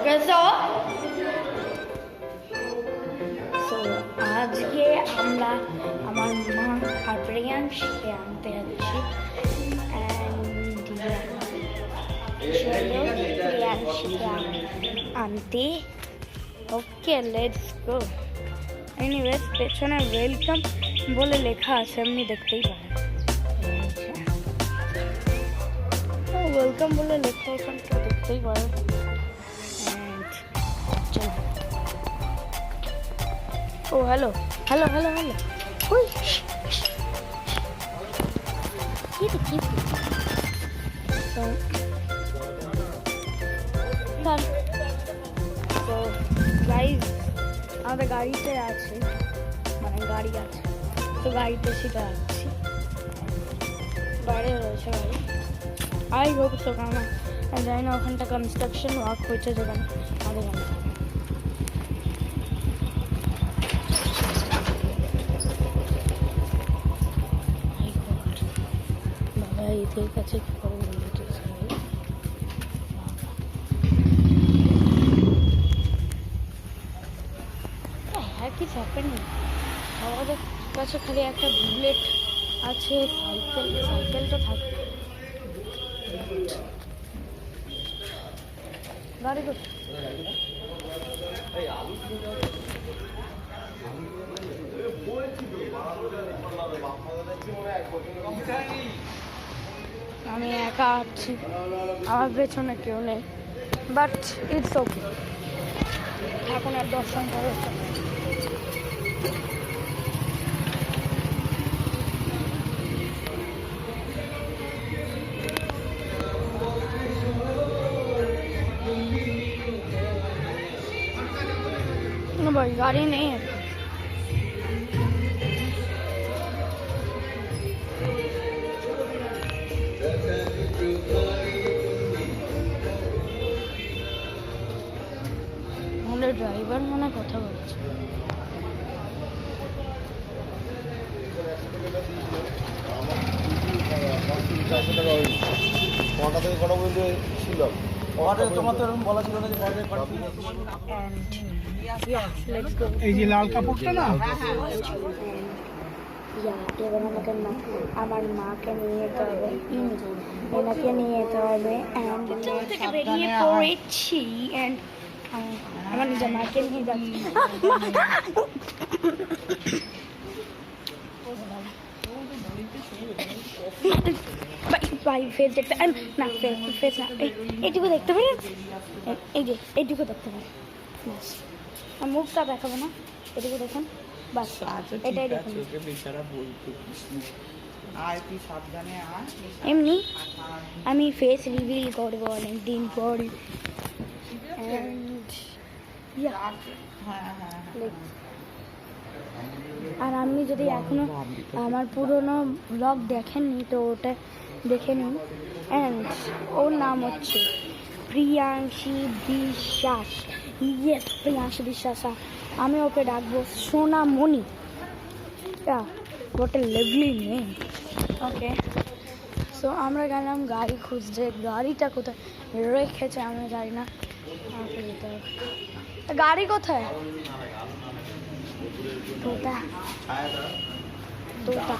Okay so আজকে আমরা আমার মা আর প্রিয়াংশকে আনতে যাচ্ছি প্রিয়াংশকে আনতে। Okay let's go. এনিওয়েজ পেছনে ওয়েলকাম বলে লেখা আছে, এমনি দেখতেই পারেন। ওয়েলকাম বলে লেখা ওখানটা দেখতেই পারেন। ও হ্যালো হ্যালো হ্যালো হ্যালো ওই কি তো গাইজ আমাদের গাড়িতে আছে, মানে গাড়ি আছে, তো গাড়িতে সেটা আছি, বাইরে রয়েছে গাড়ি। আই হোপ তো, কারণ জানি না ওখানটা কনস্ট্রাকশন ওয়ার্ক হয়েছে যেখানে আমাদের গাড়ি। বাবা এদের কাছে কি করবো আর কি হ্যাপেনি। আমাদের কাছে খালি একটা বুলেট আছে, সাইকেল তো থাকে। গাড়ি আমি একা আছি, আমার পেছনে কেউ নেই, বাট ইটস ওকে। এখন আর দর্শন করে भाई गाड़ी नहीं है। আমাদের ড্রাইভার মনে কথা বলছে। এই যে লাল কাপড়টা না, এবার আমাকে আমার মাকে নিয়ে যেতে হবে, এনাকে নিয়ে যেতে হবে। থেকে বেরিয়ে পড়েছি অ্যান্ড আমার নিজের মাকে নিয়ে যাচ্ছি। ভাই ফেস দেখতে না, ফেস না, এইটুকু দেখতে পারেন, এই যে এইটুকু দেখতে পারেন, মুখটা দেখাবো না, এটুকু দেখুন বাস, এটাই দেখুন। এমনি আমি ফেস রিভিল করবো অনেকদিন পর। আর আপনি যদি এখনো আমার পুরোনো ব্লগ দেখেননি তো ওটা দেখে নিন। অ্যান্ড ওর নাম হচ্ছে প্রিয়াংশী বিশ্বাস। ইয়েস, প্রিয়াংশী বিশ্বাস। আমি ওকে ডাকবো Sonamoni. What a lovely name. Okay, so আমরা গেলাম গাড়ি খুঁজতে। গাড়িটা কোথায় রেখেছে আমরা জানি না, আমাকে যেতে হবে। গাড়ি কোথায়? তোতা তোতা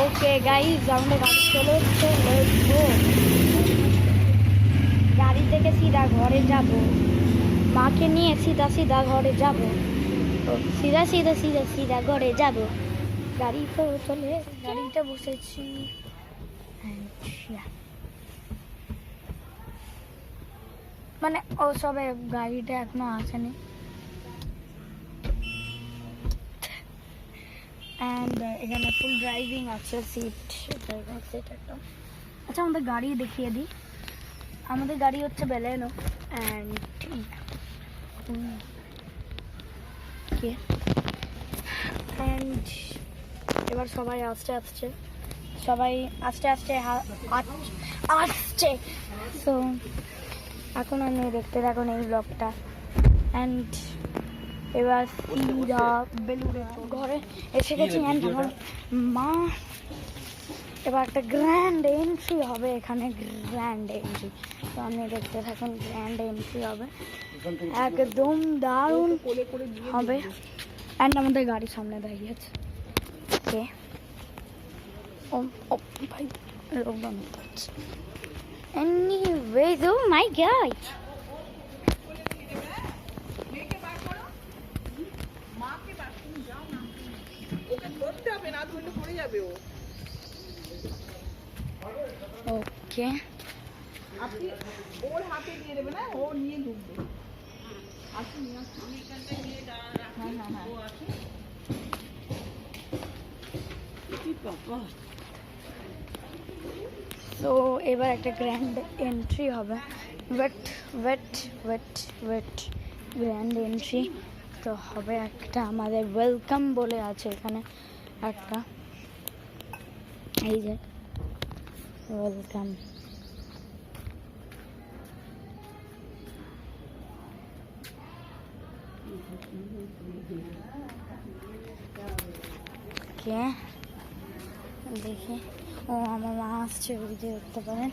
ওকে গাইজ আমাদের গাড়ি চলে এসছে। গাড়ি থেকে সিধা ঘরে যাব, মাকে নিয়ে সিধা সিধা ঘরে যাব, সিধা সিধা সিধা সিধা ঘরে যাব। গাড়ি তো চলে, গাড়িতে বসেছি। মানে ও সবে গাড়িটা এখনো আসেনি। অ্যান্ড এখানে ফুল ড্রাইভিং আছে, সিট ড্রাইভিং সিট একদম। আচ্ছা আমাদের গাড়ি দেখিয়ে দিই। আমাদের গাড়ি হচ্ছে বেলেনো। অ্যান্ড এবার সবাই আস্তে আস্তে আসছে। সো এখন আমি দেখতে থাকুন এই ব্লগটা। অ্যান্ড এবার সিরা বেলুড়া ঘরে এসে গেছি and আমার মা এবার একটা গ্র্যান্ড এন্ট্রি হবে এখানে, গ্র্যান্ড এন্ট্রি। তো আপনি দেখতে থাকুন, গ্র্যান্ড এন্ট্রি হবে, একদম দারুণ হবে। অ্যান্ড আমাদের গাড়ি সামনে দাঁড়িয়ে আছে। ওকে, ও ও ভাই লকডাউন করছে। Anyways, oh my god. ওকে, আপনি ওর হাতে দিয়ে দেবে না, ও নিয়ে ঢুকবে। আসুন নিয়ে আসুন। হ্যাঁ হ্যাঁ হ্যাঁ, ও আসুন। কি বাবা, তো এবার একটা গ্র্যান্ড এন্ট্রি হবে। Wait wait wait wait, grand entry তো হবে একটা, আমাদের ওয়েলকাম বলে আছে এখানে একটা, এই যে ওয়েলকাম। কে দেখি, ও আমার মা আসছে, ওই যে দেখতে পারেন।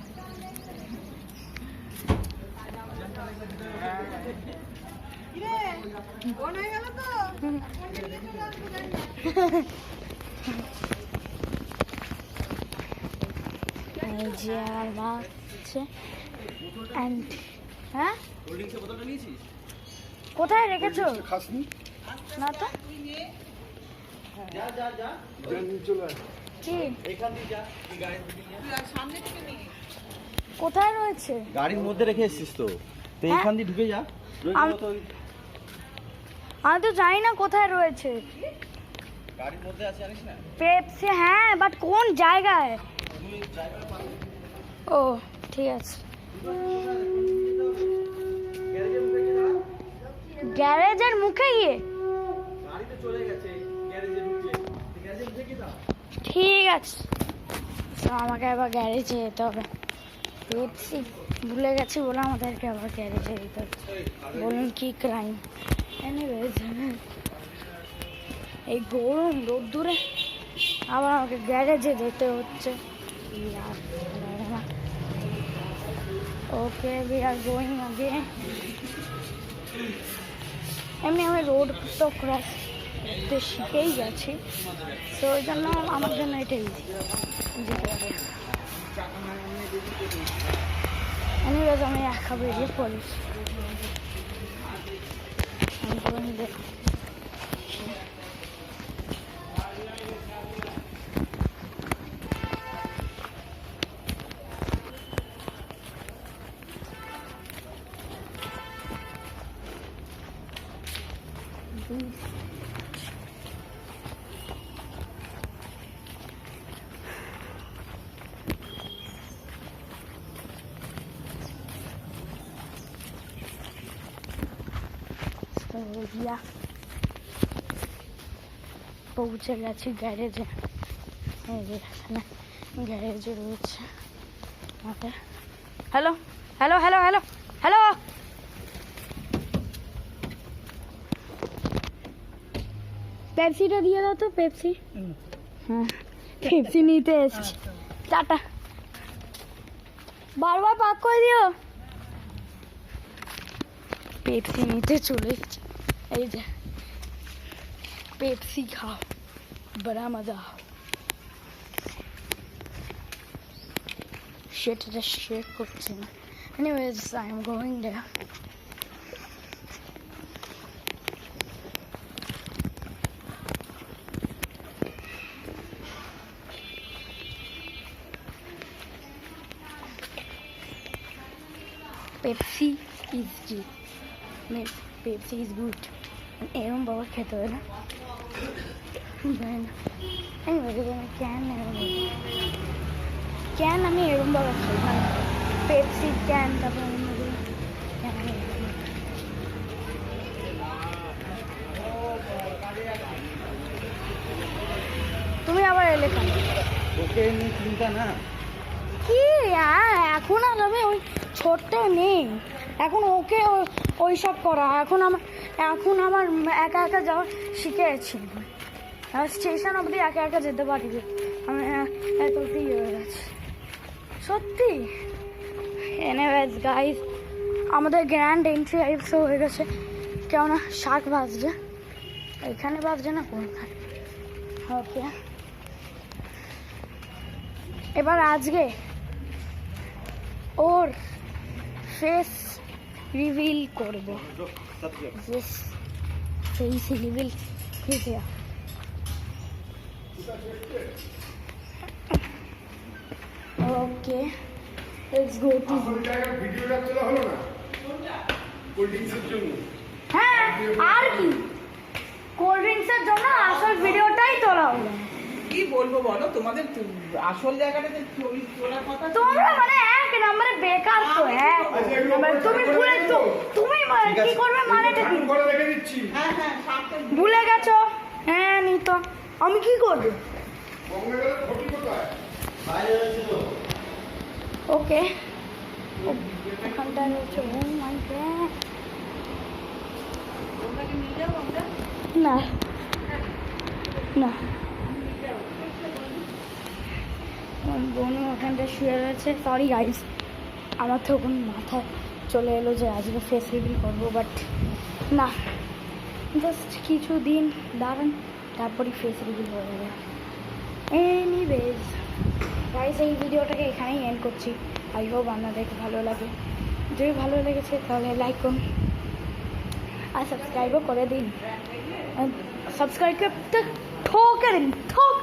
এই যে আমার মা আসছে and হ্যাঁ কোথায় রেখেছো? না তো কি কোথায় রয়েছে? গাড়ির মধ্যে রেখে এসেছিস তো, তো এইখান দিয়ে ঢুকে যা। আমি তো জানি না কোথায় রয়েছে। গাড়ির মধ্যে আছে জানিস না? পেপসি, হ্যাঁ, বাট কোন জায়গায়? ও ঠিক আছে, গ্যারেজের মুখে গিয়ে। গাড়িতে চলে গেছে, গ্যারেজে ঢুকে, গ্যারেজে ঢুকে কি দাও? ঠিক আছে, তো আমাকে আবার গ্যারেজে যেতে হবে। পেপসি ভুলে গেছি বলে আমাদেরকে আবার গ্যারেজে যেতে হবে। বলুন কি ক্রাইম। এনিওয়েজ, এই গরম রোদ্দুরে আবার আমাকে গ্যারেজে যেতে হচ্ছে। ওকে, উই আর গোয়িং अगेन। এমনি আমি রোড তো ক্রস করতে শিখেই গেছি, তো ওই জন্য আমার জন্য এটা ইজি। এনিওয়েজ, আমি একা বেরিয়ে পড়েছি। পৌঁছে গেছি গ্যারেজে। এখানে গ্যারেজে রয়েছে আমাদের। Hello hello hello hello hello, পেপসিটা দিয়ে দাও তো, পেপসি। হ্যাঁ, পেপসি নিতে এসছি। টাটা, বারবার পাক করে দিও। পেপসি নিতে চলে এসছি। এই যে পেপসি খাও, বড়া মজা। সেটা শেক করছে না। Anyways, I am going there. Pepsi is good. Pepsi is good. এরম বাবা খেতে হয় না। ক্যান আমি এরম বাবা খাই, মানে পেপসি ক্যান, তারপর তুমি আবার এলে কেন? ওকে নিয়ে চিন্তা না। কি এখন আর আমি ওই ছোট্ট নেই, এখন ওকে ওই সব করা। এখন আমার এখন আমার একা একা যাওয়া শিখেছি, স্টেশন অবধি একা একা যেতে পারি, আমি এতটাই হয়ে গেছে সত্যি। এনিওয়েজ গাইস, আমাদের গ্র্যান্ড এন্ট্রি আইসও হয়ে গেছে, কেননা 7 বাজছে, এখানে বাজছে না কোনখানে। ওকে, এবার আজকে ওর ফেস রিভিল করব। Face reveal okay, let's go to. হ্যাঁ, আর কি, কোল্ড ড্রিঙ্কসের জন্য আসল ভিডিওটাই তোলা হলো। কি বলবো বলো, তোমাদের আসল জায়গাটাতে তোলার কথা। তোমরা মানে এক নম্বরে বেকার তো, এক নম্বরে তুমি ভুলে তো, তুমি কি করবে মানেটা কি? হ্যাঁ হ্যাঁ, সাতটা ভুলে গেছো? হ্যাঁ নি তো, আমি কি করব? ওকে, ওখানটা রয়েছে। ও মাই গড, ওটাকে নিয়ে যাবো আমরা। না না, বোন ওখানটা শুয়ে রয়েছে। সরি গাইস, আমার তো ওখানে মাথায় চলে এলো যে আজকে ফেস রিভিল করবো, বাট না, জাস্ট কিছু দিন দাঁড়ান, তারপরই ফেস রিভিল হয়ে যাবে। এনিওয়েজ গাইস, এই ভিডিওটাকে এখানেই এন্ড করছি। আই হোপ আপনাদেরকে ভালো লাগে। যদি ভালো লেগেছে তাহলে লাইক করুন আর সাবস্ক্রাইবও করে দিন। সাবস্ক্রাইব করতে ঠোকে দিন, ঠোক।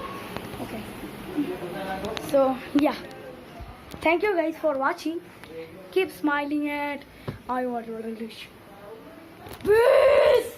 ওকে, so yeah, thank you guys for watching. Keep smiling and I want to release. Peace.